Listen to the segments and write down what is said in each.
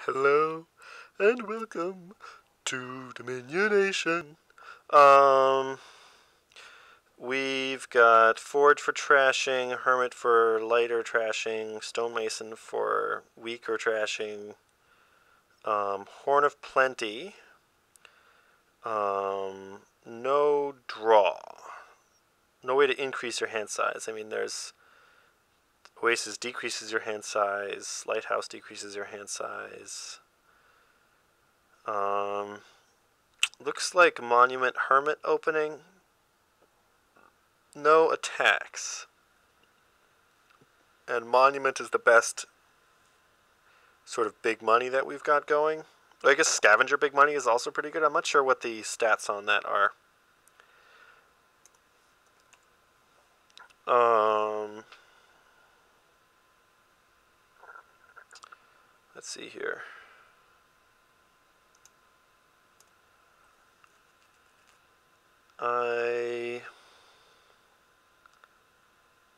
Hello and welcome to Dominionation. Um, we've got Forge for trashing, Hermit for lighter trashing, Stonemason for weaker trashing, Horn of Plenty, no draw. No way to increase your hand size. I mean, there's Oasis decreases your hand size, Lighthouse decreases your hand size. Looks like Monument Hermit opening. No attacks. And Monument is the best sort of big money that we've got going. I guess Scavenger big money is also pretty good. I'm not sure what the stats on that are. Let's see here. My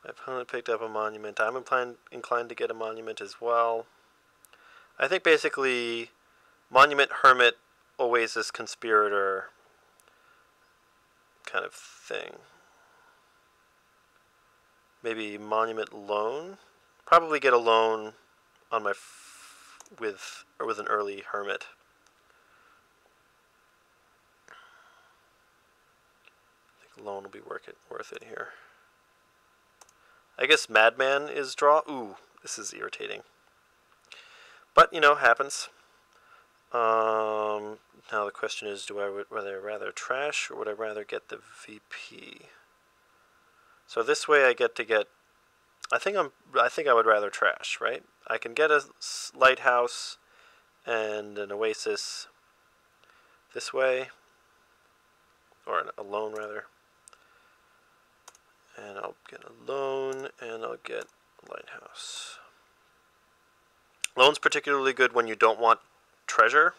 opponent picked up a monument. I'm inclined to get a monument as well. I think basically Monument, Hermit, Oasis, Conspirator kind of thing. Maybe Monument Loan. Probably get a loan on my with an early Hermit. I think loan will be worth it here. I guess Madman is draw. Ooh, this is irritating. But, you know, happens. Now the question is, would I rather trash or would I rather get the VP? So this way I get to get. I think I would rather trash, right? I can get a Lighthouse and an Oasis this way, or a loan rather. And I'll get a loan, and I'll get a Lighthouse. Loan's particularly good when you don't want treasure,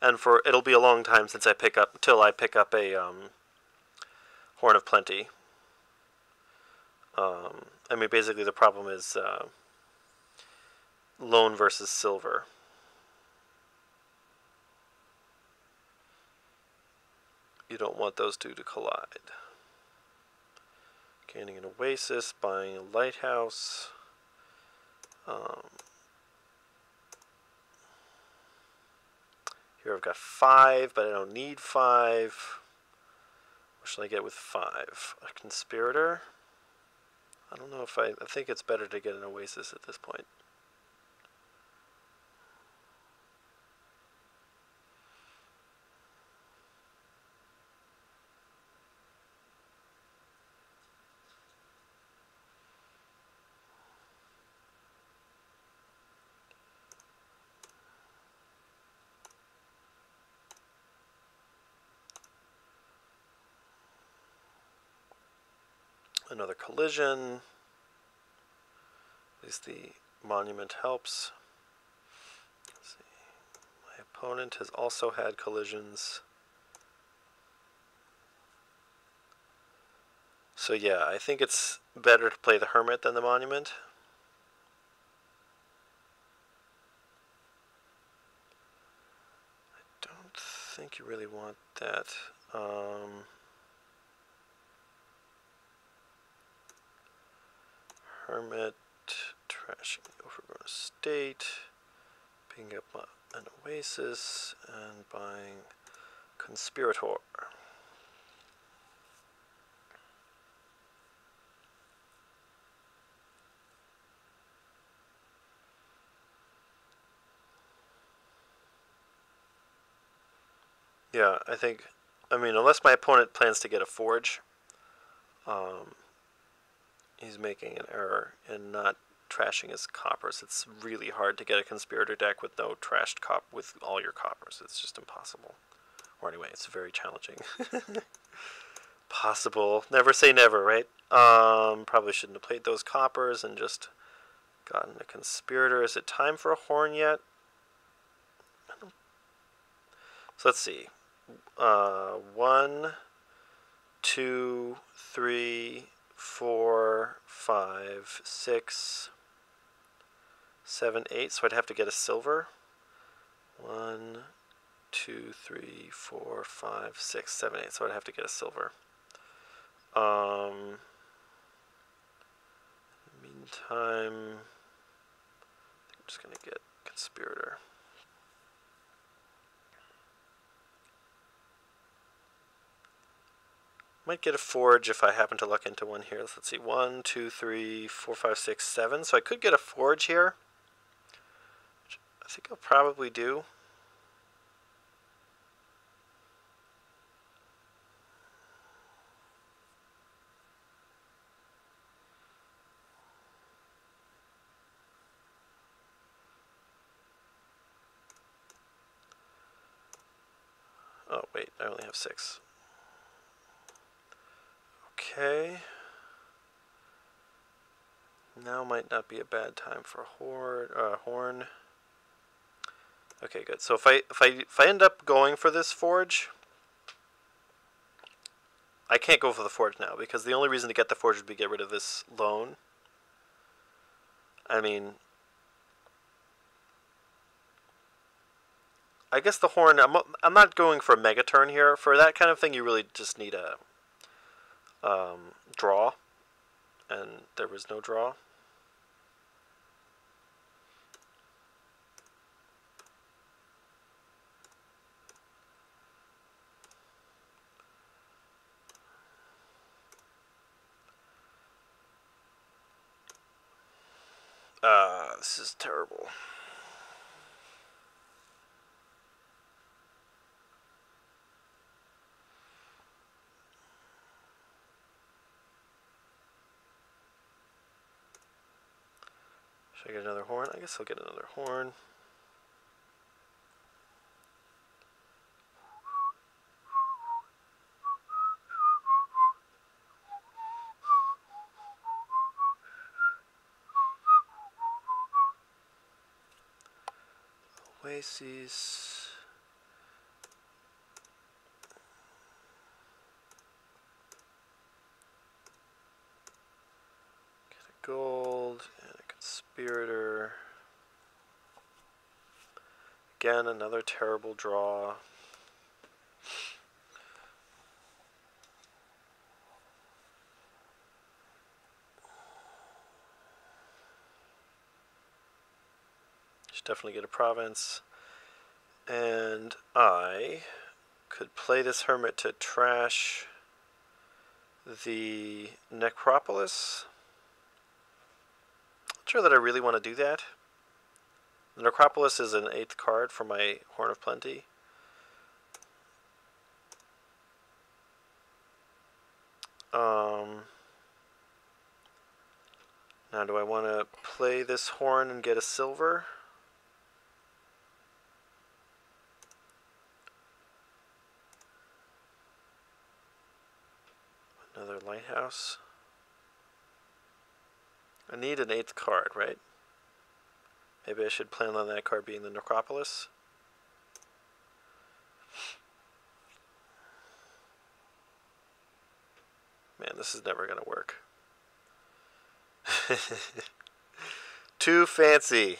and it'll be a long time since I pick up a Horn of Plenty. I mean, basically the problem is loan versus silver. You don't want those two to collide. Gaining an Oasis, buying a Lighthouse. Here I've got 5, but I don't need 5. What should I get with 5? A Conspirator? I don't know if I think it's better to get an Oasis at this point. Another collision. At least the monument helps. Let's see. My opponent has also had collisions. So yeah, I think it's better to play the Hermit than the monument. I don't think you really want that. Hermit, trashing the overgrown estate, picking up an Oasis, and buying Conspirator. Yeah, I mean, unless my opponent plans to get a Forge, he's making an error in not trashing his coppers. It's really hard to get a Conspirator deck with no trashed with all your coppers. It's just impossible. Or anyway, it's very challenging. Possible. Never say never, right? Probably shouldn't have played those coppers and just gotten a Conspirator. Is it time for a Horn yet? So let's see. 1, 2, 3, 4, 5, 6, 7, 8. So I'd have to get a silver. 1, 2, 3, 4, 5, 6, 7, 8. So I'd have to get a silver. Meantime, I'm just going to get Conspirator. Might get a Forge if I happen to luck into one here. Let's see, 1, 2, 3, 4, 5, 6, 7. So I could get a Forge here, which I think I'll probably do. Oh, wait, I only have 6. Okay. Now might not be a bad time for Horn. Okay, good. So if I end up going for this Forge, I can't go for the Forge now, because the only reason to get the Forge would be get rid of this loan. I mean, I guess the Horn, I'm not going for a Mega Turn here. For that kind of thing, you really just need a draw, and there was no draw. This is terrible. Should I get another Horn? I guess I'll get another Horn. Oasis. Get a gold and a Conspirator. Again, another terrible draw. Should definitely get a province. And I could play this Hermit to trash the Necropolis. Not sure that I really want to do that. The Necropolis is an 8th card for my Horn of Plenty. Now do I want to play this Horn and get a silver? Another Lighthouse. I need an 8th card, right? Maybe I should plan on that card being the Necropolis. Man, this is never going to work. Too fancy.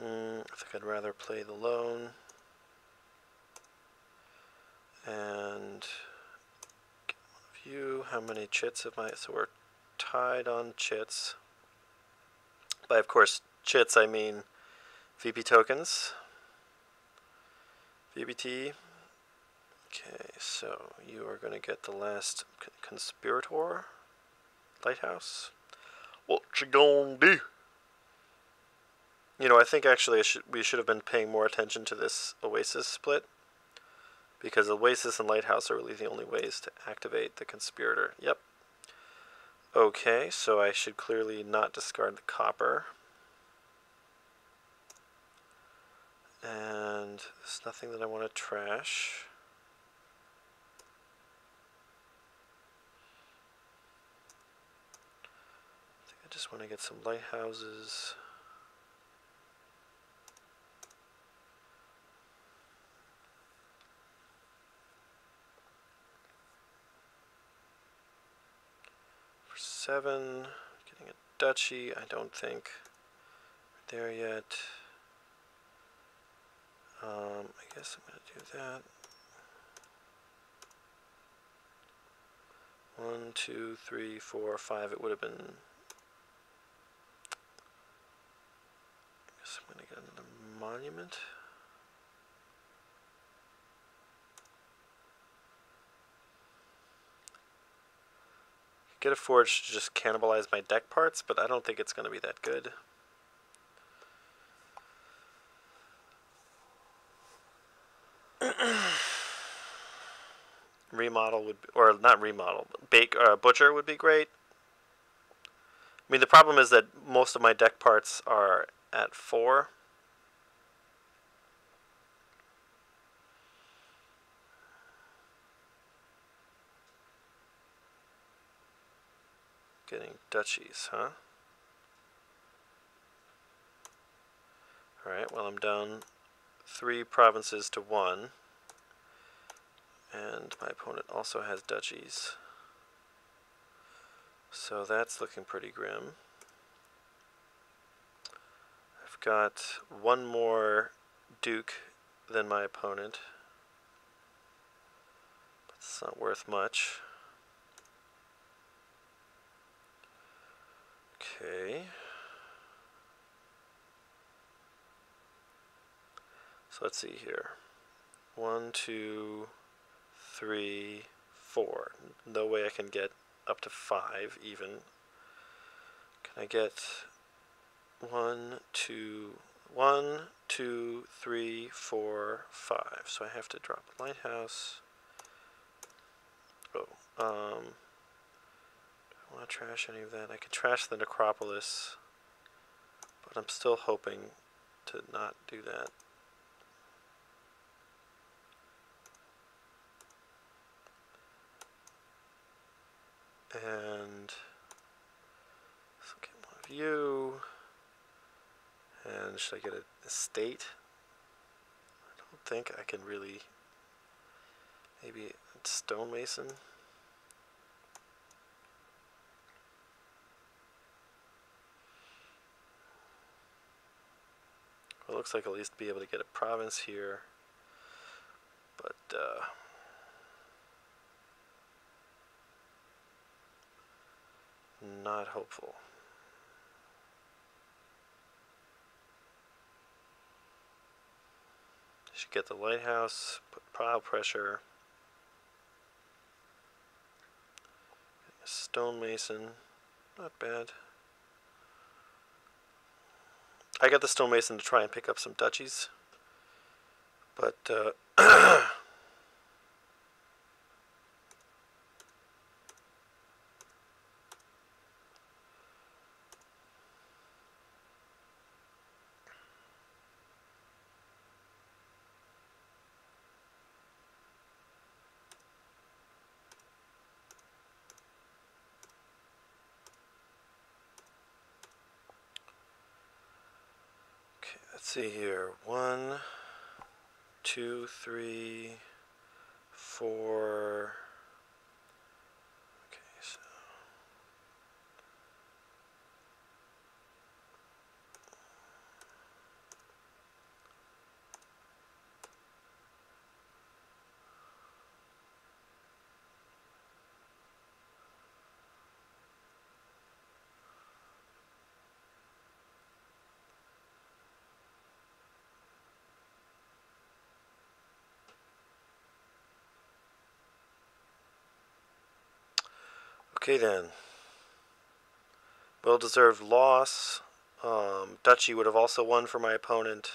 I think I'd rather play the loan and get one of you. How many chits have I? So we're tied on chits. By, of course, chits, I mean VP tokens. VBT. Okay, so you are going to get the last Conspirator. Lighthouse. What you gonna do? You know, I think actually we should have been paying more attention to this Oasis split, because Oasis and Lighthouse are really the only ways to activate the Conspirator. Yep. Okay, so I should clearly not discard the copper. And there's nothing that I want to trash. I think I just want to get some lighthouses. 7. Getting a duchy, I don't think we're there yet. I guess I'm going to do that. 1, 2, 3, 4, 5. It would have been. I guess I'm going to get another monument. Get a forge to just cannibalize my deck parts, but I don't think it's going to be that good. Remodel would be, or not remodel, butcher would be great. I mean, the problem is that most of my deck parts are at 4. Getting duchies, huh? Alright, well, I'm down 3 provinces to 1. And my opponent also has duchies. So that's looking pretty grim. I've got 1 more duke than my opponent. But it's not worth much. Okay. So let's see here. 1, 2, 3, 4. No way I can get up to 5 even. Can I get 1, 2, 3, 4, 5? So I have to drop a lighthouse. Oh, I don't want to trash any of that. I could trash the necropolis, but I'm still hoping to not do that. And so get 1 of you. And should I get an estate? I don't think I can really. Maybe a stonemason. Well, it looks like I'll at least be able to get a province here, but not hopeful. Should get the lighthouse, put pile pressure. Getting a stonemason, not bad. I got the stonemason to try and pick up some duchies, but let's see here. 1, 2, 3, 4. Okay, so okay then. Well-deserved loss. Duchy would have also won for my opponent.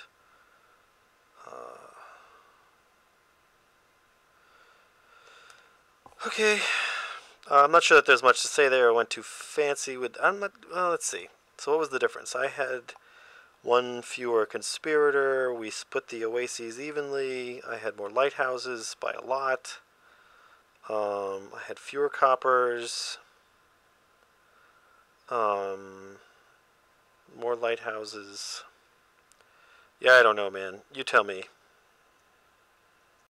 Okay. I'm not sure that there's much to say there. I went too fancy with. I'm not. Well, let's see. So what was the difference? I had 1 fewer conspirator. We split the oases evenly. I had more lighthouses by a lot. I had fewer coppers. More lighthouses. Yeah, I don't know, man. You tell me.